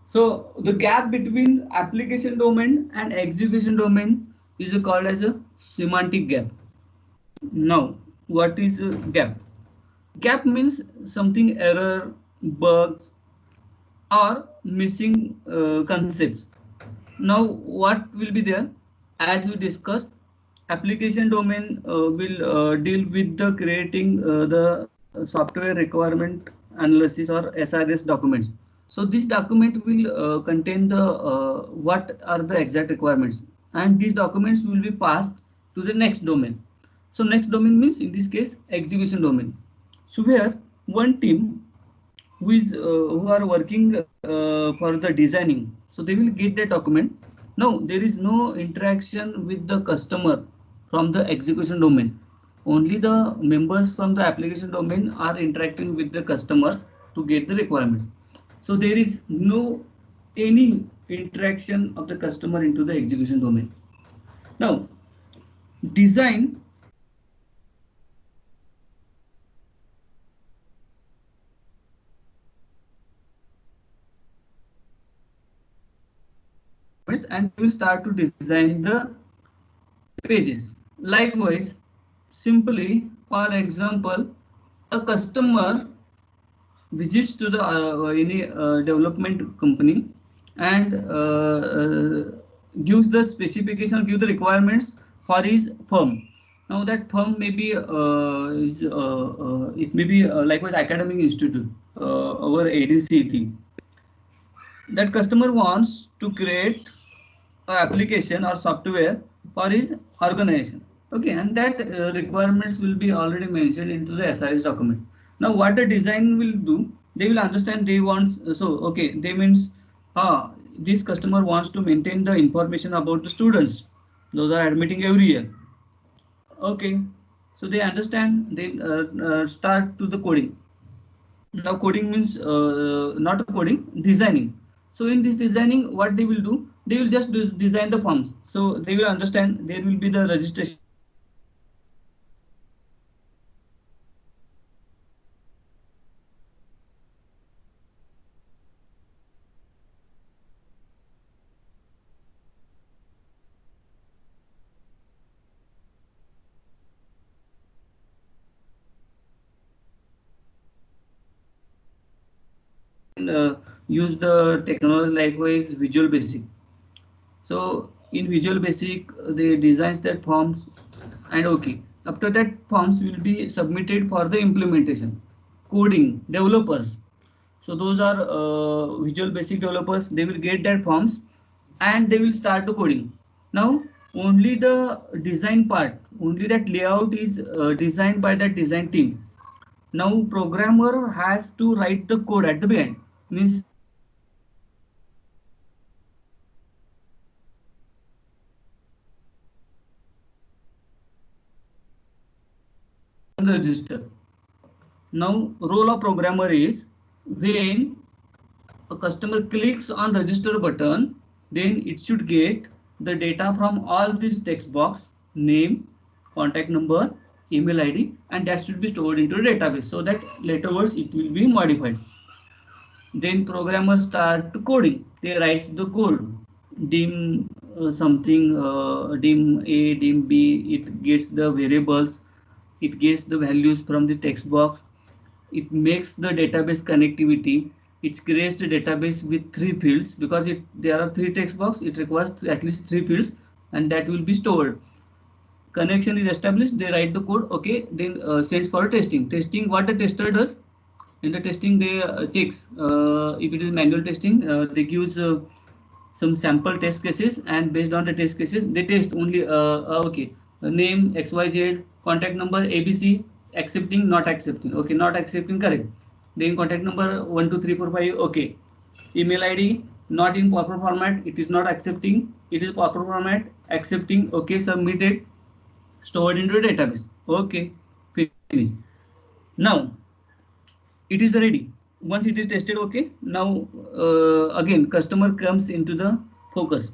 So the gap between application domain and execution domain is called as a semantic gap. Now, what is a gap? Gap means something error, bugs, or missing concepts. Now, what will be there? As we discussed, application domain will deal with the creating the software requirement analysis or SRS documents. So this document will contain the what are the exact requirements, and these documents will be passed to the next domain. So next domain means in this case execution domain. So where one team who are working for the designing, so they will get that document. Now there is no interaction with the customer from the execution domain. Only the members from the application domain are interacting with the customers to get the requirements. So there is no any interaction of the customer into the execution domain. Now design and we will start to design the pages. Likewise, simply for example, a customer visits to the any development company and gives the specification, give the requirements for his firm. Now that firm may be it may be likewise academic institute, our ADCT. That customer wants to create application or software for his organization. Okay, and that requirements will be already mentioned into the SRS document. Now what the design will do, they will understand they want, so okay, they means this customer wants to maintain the information about the students, those are admitting every year. Okay, so they understand, they start to the coding. Now coding means not coding, designing. So in this designing, what they will do, they will just design the forms. So they will understand there will be the registration use the technology likewise Visual Basic. So in Visual Basic, they designs that forms and okay. After that, forms will be submitted for the implementation. Coding developers. So those are Visual Basic developers. They will get that forms and they will start the coding. Now only the design part, only that layout is designed by that design team. Now programmer has to write the code at the beginning. Means the register. Now role of programmer is when a customer clicks on register button, then it should get the data from all these text box, name, contact number, email ID, and that should be stored into a database so that laterwards it will be modified. Then programmers start coding. They write the code. Dim something, dim A, dim B. It gets the variables. It gets the values from the text box. It makes the database connectivity. It creates the database with three fields because there are three text box. It requires at least three fields, and that will be stored. Connection is established. They write the code. Okay, then sends for testing. Testing, what the tester does in the testing, they checks if it is manual testing. They gives some sample test cases, and based on the test cases they test only okay, name XYZ, contact number ABC, accepting, not accepting, okay, not accepting, correct. Then contact number 12345, okay. Email ID not in proper format, it is not accepting, it is proper format, accepting, okay, submitted, stored into a database, okay, finish. Now it is ready. Once it is tested, okay, now again customer comes into the focus.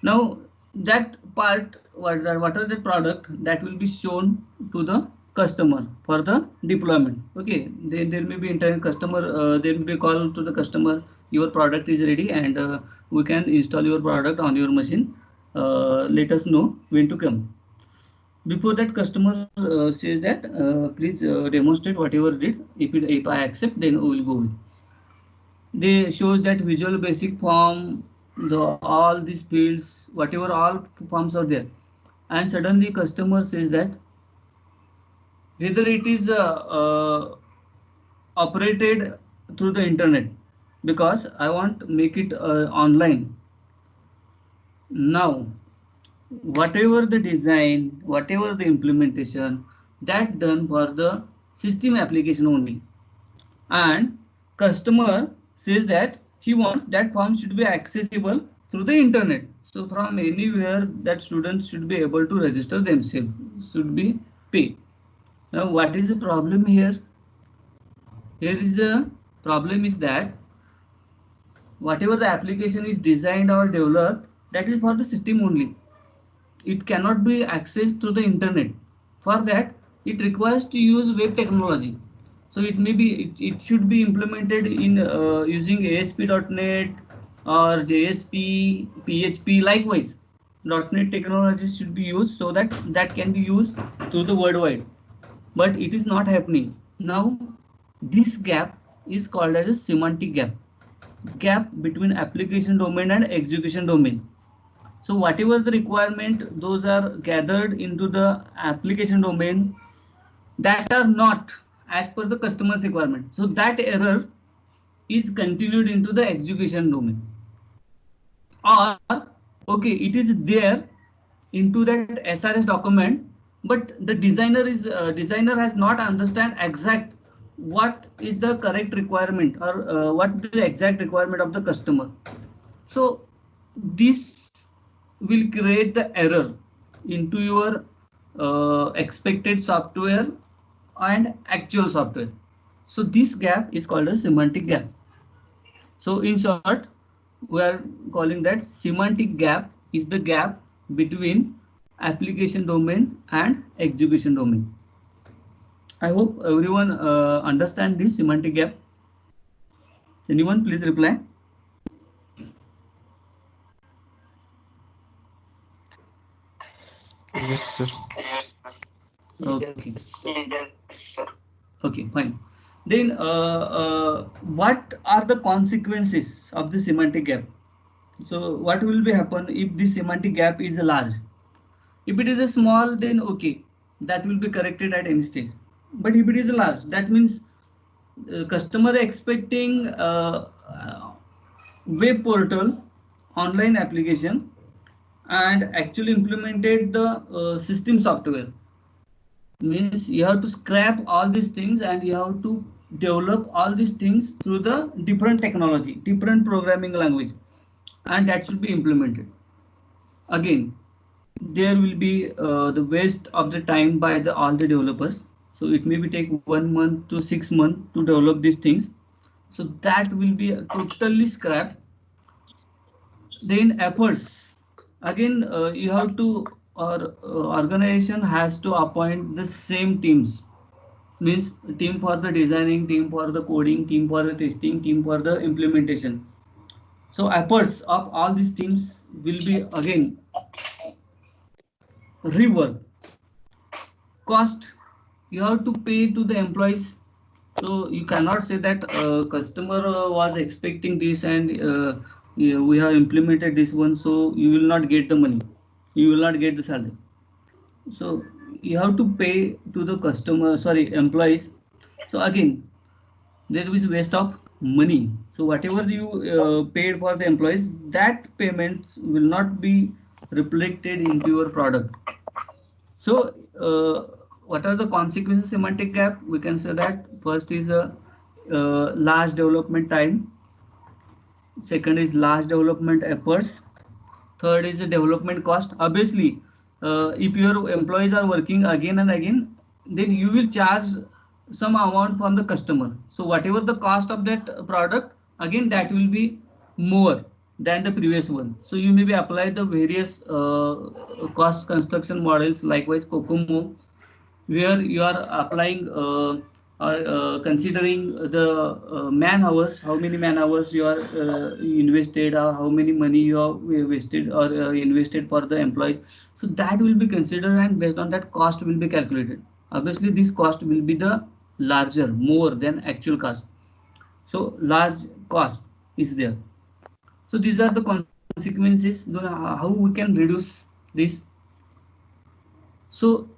Now that part, what are the product that will be shown to the customer for the deployment. Okay, there may be internet customer, there will be a call to the customer. your product is ready and we can install your product on your machine. Let us know when to come. Before that, customer says that please demonstrate whatever did. If I accept, then we will go with. They shows that Visual Basic form, the all these fields, whatever all forms are there, and suddenly customer says that whether it is operated through the internet, because I want to make it online. Now, whatever the design, whatever the implementation, that done for the system application only. And customer says that he wants that form should be accessible through the internet. So from anywhere that students should be able to register themselves, should be paid. Now what is the problem here? Here is a problem is that whatever the application is designed or developed, that is for the system only. It cannot be accessed through the internet. For that, it requires to use web technology. So it may be it should be implemented in using ASP.NET or JSP, PHP. Likewise, .NET technology should be used so that that can be used through the worldwide. But it is not happening. Now, this gap is called as a semantic gap. Gap between application domain and execution domain. So whatever the requirement, those are gathered into the application domain that are not as per the customer's requirement. So that error is continued into the execution domain. Or, okay, it is there into that SRS document, but the designer has not understand exact what is the correct requirement or what the exact requirement of the customer. So this will create the error into your expected software and actual software. So this gap is called a semantic gap. So in short, we are calling that semantic gap is the gap between application domain and execution domain. I hope everyone understand this semantic gap. Anyone please reply. Yes, sir. Okay. Okay, fine. Then what are the consequences of the semantic gap? So what will be happen if the semantic gap is large? If it is a small, then okay, that will be corrected at any stage. But if it is large, that means customer expecting web portal, online application, and actually implemented the system software. Means you have to scrap all these things and you have to develop all these things through the different technology, different programming language, and that should be implemented. Again, there will be the waste of the time by the all the developers. So it may be take 1 month to 6 months to develop these things. So that will be totally scrapped. Then efforts. Again, you have to or organization has to appoint the same teams. Means team for the designing, team for the coding, team for the testing, team for the implementation. So efforts of all these teams will be again rework. Cost, you have to pay to the employees. So you cannot say that customer was expecting this and yeah, we have implemented this one, so you will not get the money, you will not get the salary. So you have to pay to the customer, sorry, employees. So again, there is waste of money. So whatever you paid for the employees, that payments will not be reflected into your product. So what are the consequences of semantic gap? We can say that first is a large development time. Second is large development efforts. Third is the development cost. Obviously, if your employees are working again and again, then you will charge some amount from the customer. So whatever the cost of that product, again that will be more than the previous one. So you maybe apply the various cost construction models, likewise COCOMO, where you are applying or considering the man hours, how many man hours you are invested, or how many money you are wasted or invested for the employees. So that will be considered, and based on that cost will be calculated. Obviously this cost will be the larger, more than actual cost. So large cost is there. So these are the consequences, how we can reduce this. So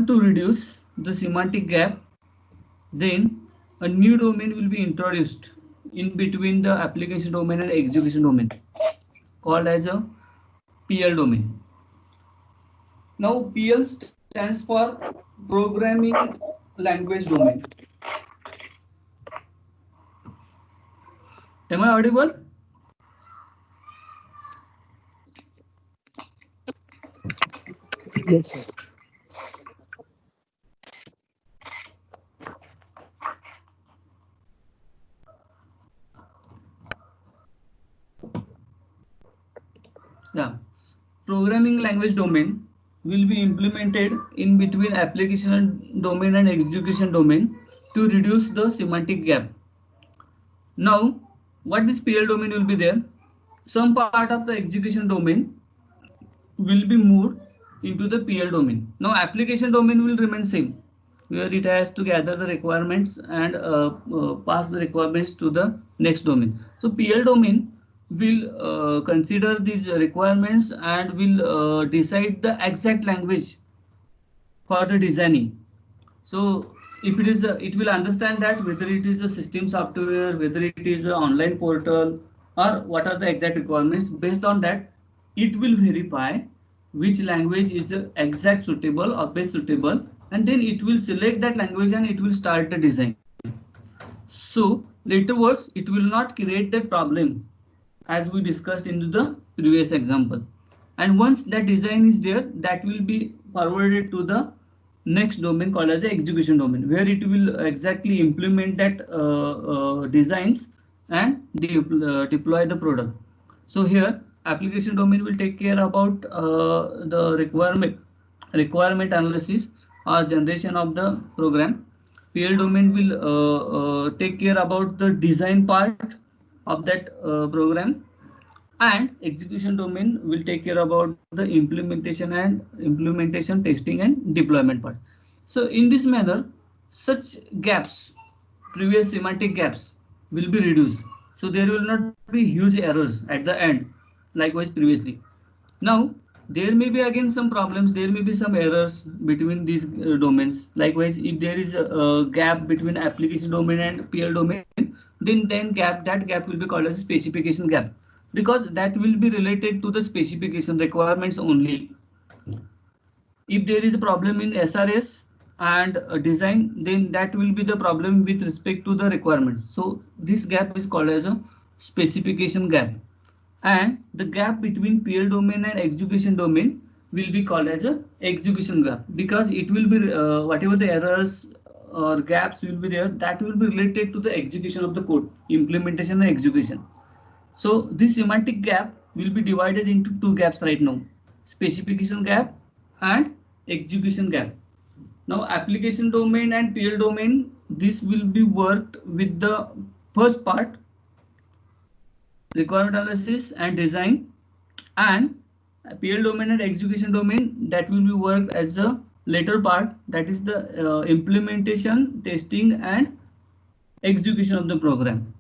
to reduce the semantic gap, then a new domain will be introduced in between the application domain and execution domain, called as a PL domain. Now PL stands for programming language domain. Am I audible? Yes, sir. Yeah. Programming language domain will be implemented in between application domain and execution domain to reduce the semantic gap. Now, what this PL domain will be there? Some part of the execution domain will be moved into the PL domain. Now, application domain will remain same, where it has to gather the requirements and pass the requirements to the next domain. So, PL domain will consider these requirements and will decide the exact language for the designing. So if it is it will understand that whether it is a system software, whether it is an online portal, or what are the exact requirements. Based on that, it will verify which language is exact suitable or best suitable, and then it will select that language and it will start the design. So later words, it will not create that problem as we discussed in the previous example. And once that design is there, that will be forwarded to the next domain called as the execution domain, where it will exactly implement that designs and deploy the product. So here application domain will take care about the requirement analysis or generation of the program. PL domain will take care about the design part of that program, and execution domain will take care about the implementation, testing, and deployment part. So in this manner, such gaps, previous semantic gaps, will be reduced. So there will not be huge errors at the end, likewise previously. Now there may be again some problems, there may be some errors between these domains. Likewise, if there is a gap between application domain and PL domain, then that gap will be called as a specification gap, because that will be related to the specification requirements only. If there is a problem in SRS and design, then that will be the problem with respect to the requirements. So this gap is called as a specification gap, and the gap between PL domain and execution domain will be called as a execution gap, because it will be whatever the errors or gaps will be there, that will be related to the execution of the code, implementation and execution. So this semantic gap will be divided into two gaps right now: specification gap and execution gap. Now application domain and PL domain, this will be worked with the first part, requirement analysis and design, and PL domain and execution domain, that will be worked as the later part, that is the implementation, testing, and execution of the program.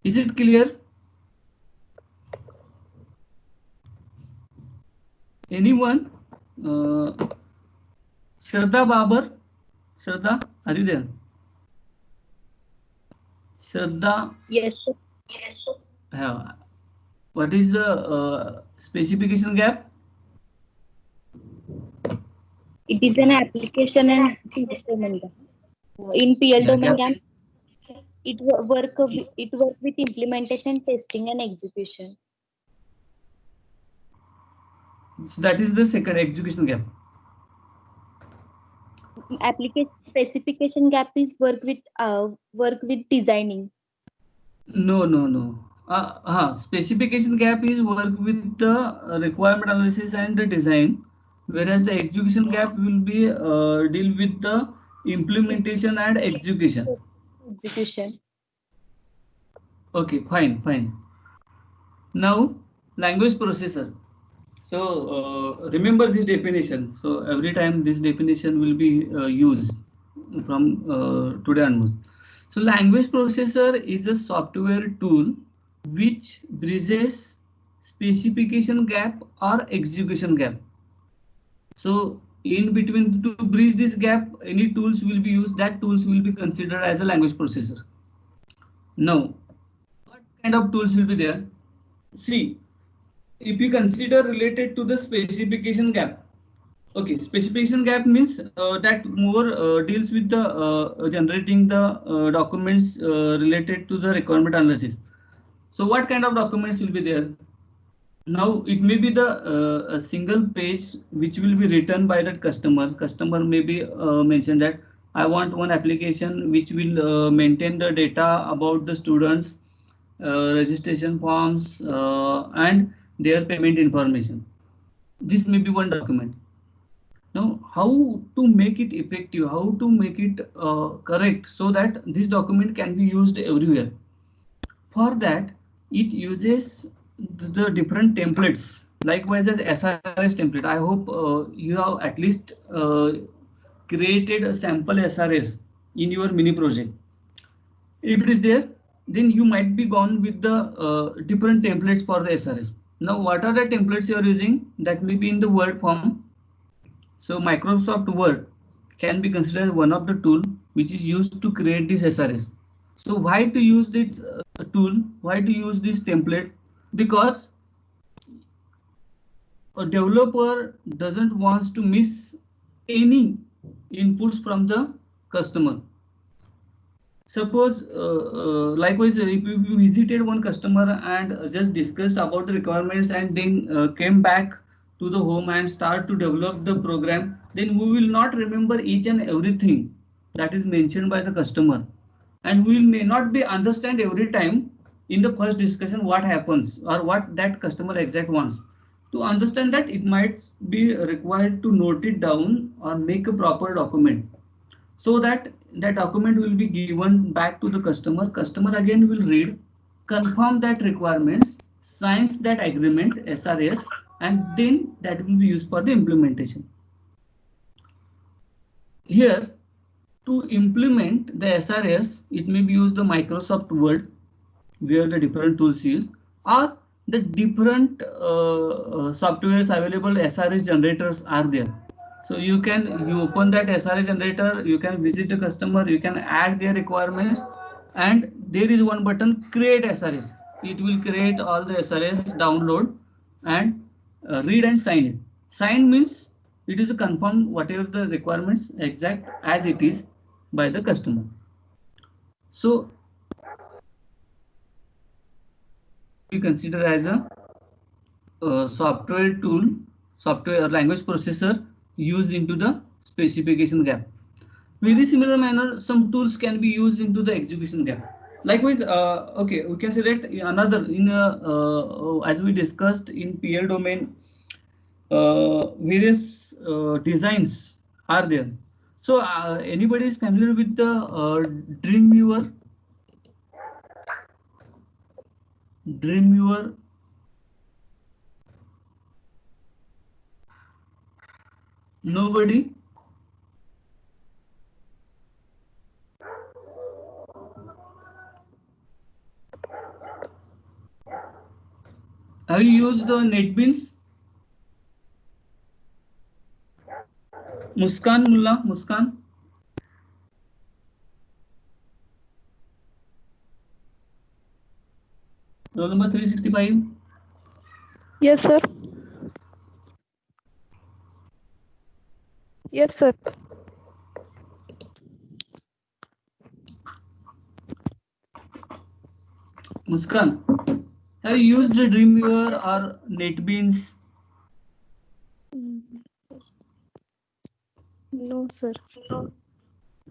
Is it clear? Anyone? Shraddha Babar? Shraddha, are you there? Shraddha? Yes, sir. What is the specification gap? It is an application and PL domain gap. In PL domain gap, it work with implementation, testing, and execution. So that is the second execution gap. Application specification gap is work with designing. No. Specification gap is work with the requirement analysis and the design, whereas the execution gap will be deal with the implementation and execution. Execution. Okay, fine, fine. Now, language processor. So remember this definition. So every time this definition will be used from today onwards. So language processor is a software tool which bridges specification gap or execution gap. So in between, to bridge this gap, any tools will be used. That tools will be considered as a language processor. Now, what kind of tools will be there? See, if you consider related to the specification gap. Okay, specification gap means that more deals with the generating the documents related to the requirement analysis. So what kind of documents will be there? Now it may be the a single page which will be written by that customer. Customer may be mentioned that I want one application which will maintain the data about the students, registration forms, and their payment information. This may be one document. Now, how to make it effective, how to make it correct so that this document can be used everywhere. For that, it uses the different templates. Likewise, as SRS template, I hope you have at least created a sample SRS in your mini project. If it is there, then you might be gone with the different templates for the SRS. Now, what are the templates you are using? That may be in the Word form. So Microsoft Word can be considered as one of the tool which is used to create this SRS. So why to use this tool? Why to use this template? Because a developer doesn't want to miss any inputs from the customer. Suppose likewise, if you visited one customer and just discussed about the requirements and then came back to the home and start to develop the program, then we will not remember each and everything that is mentioned by the customer, and we may not be understand every time in the first discussion what happens or what that customer exact wants. To understand that, it might be required to note it down or make a proper document, so that that document will be given back to the customer again will read, confirm that requirements, signs that agreement SRS, and then that will be used for the implementation. Here, to implement the SRS, it may be used the Microsoft Word, where the different tools used, or the different softwares available SRS generators are there. So you open that SRS generator, you can visit the customer, you can add their requirements, and there is one button, create SRS. It will create all the SRS, download, and read and sign it. Sign means it is confirmed whatever the requirements exact as it is by the customer. So we consider as a software tool, software language processor used into the specification gap. Very similar manner, some tools can be used into the execution gap. Likewise, okay, we can select another in as we discussed in PL domain, various designs are there. So anybody is familiar with the Dreamweaver? Dreamweaver. Nobody? Have you used the NetBeans? Muskan Mullah, Muskan? Roll number 365. Yes, sir. Yes, sir. Muskan, have you used the Dreamweaver or NetBeans? No, sir.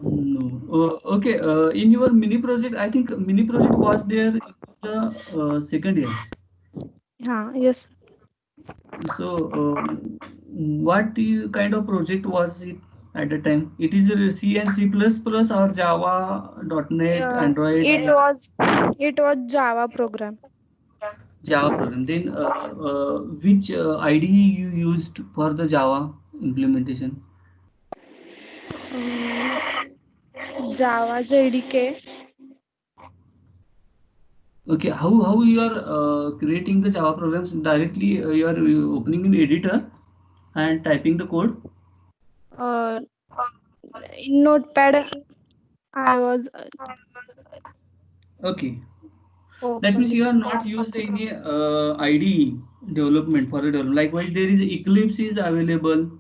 No. Okay. In your mini project, I think mini project was there in the second year. Yes. So, what kind of project was it? at the time? It is a C and C++ or Java, .NET, Android, It was Java program. Java program. Then which IDE you used for the Java implementation? Java JDK. Okay, how you are creating the Java programs directly? You are opening an editor and typing the code. Uh, in Notepad, I was Okay, that means opening. you are not used any IDE development for the development. Likewise, there is Eclipse is available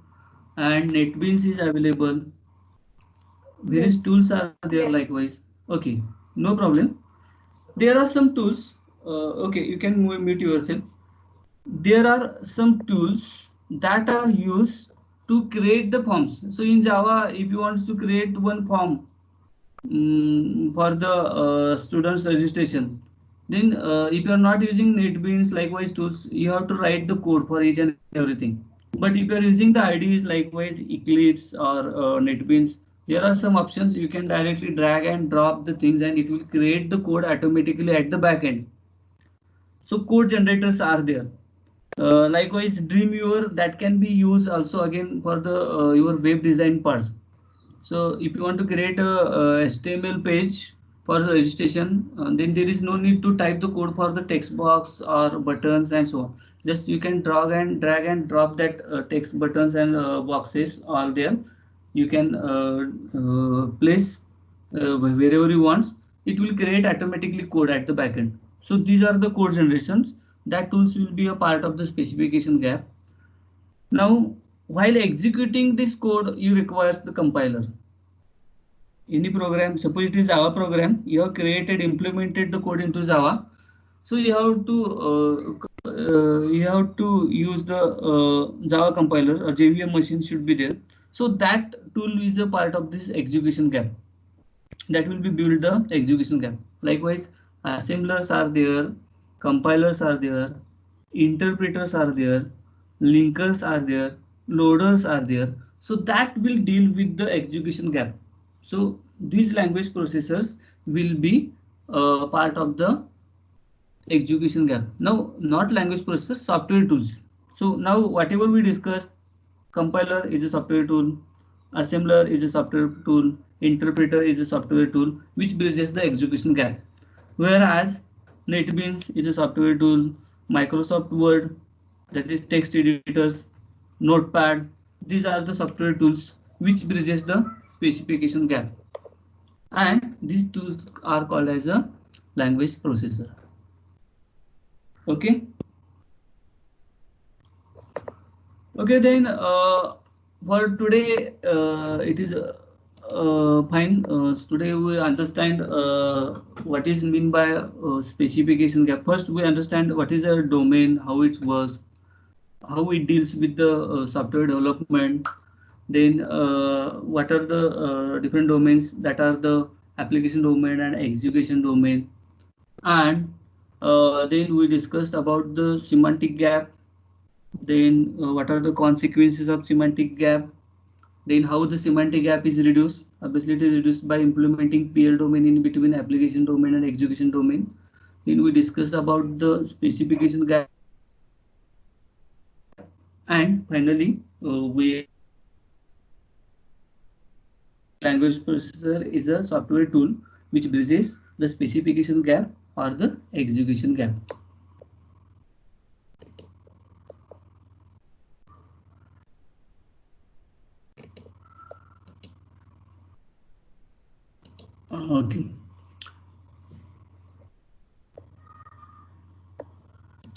and NetBeans is available. Various Yes. tools are there likewise. Okay, no problem. There are some tools. Okay, you can mute yourself. There are some tools that are used to create the forms. So in Java, if you want to create one form for the students registration, then if you are not using NetBeans likewise tools, you have to write the code for each and everything. But if you are using the IDEs likewise Eclipse or NetBeans, there are some options you can directly drag and drop the things and it will create the code automatically at the back end. So code generators are there. Likewise, Dreamweaver that can be used also again for the your web design parts. So if you want to create a, HTML page for the registration, then there is no need to type the code for the text box or buttons and so on. Just you can drag and drop that text buttons and boxes all there. You can place wherever you want. It will create automatically code at the backend. So these are the code generations. That tools will be a part of the specification gap. Now, while executing this code, you requires the compiler. Any program, suppose it is Java program, you have created, implemented the code into Java. So you have to use the Java compiler or JVM machine should be there. So that tool is a part of this execution gap. That will be build the execution gap. Likewise, assemblers are there, compilers are there, interpreters are there, linkers are there, loaders are there. So that will deal with the execution gap. So these language processors will be part of the execution gap. Now, not language processors, software tools. So now whatever we discussed, compiler is a software tool, assembler is a software tool, interpreter is a software tool which bridges the execution gap. Whereas NetBeans is a software tool, Microsoft Word, that is text editors, Notepad, these are the software tools which bridges the specification gap. And these tools are called as a language processor. Okay. Okay, then for today it is fine. Today we understand what is mean by specification gap. First, we understand what is a domain, how it works, how it deals with the software development. Then what are the different domains that are the application domain and execution domain. And then we discussed about the semantic gap, then what are the consequences of semantic gap, then how the semantic gap is reduced. Obviously it is reduced by implementing PL domain in between application domain and execution domain. Then we discussed about the specification gap, and finally we language processor is a software tool which bridges the specification gap or the execution gap. Okay.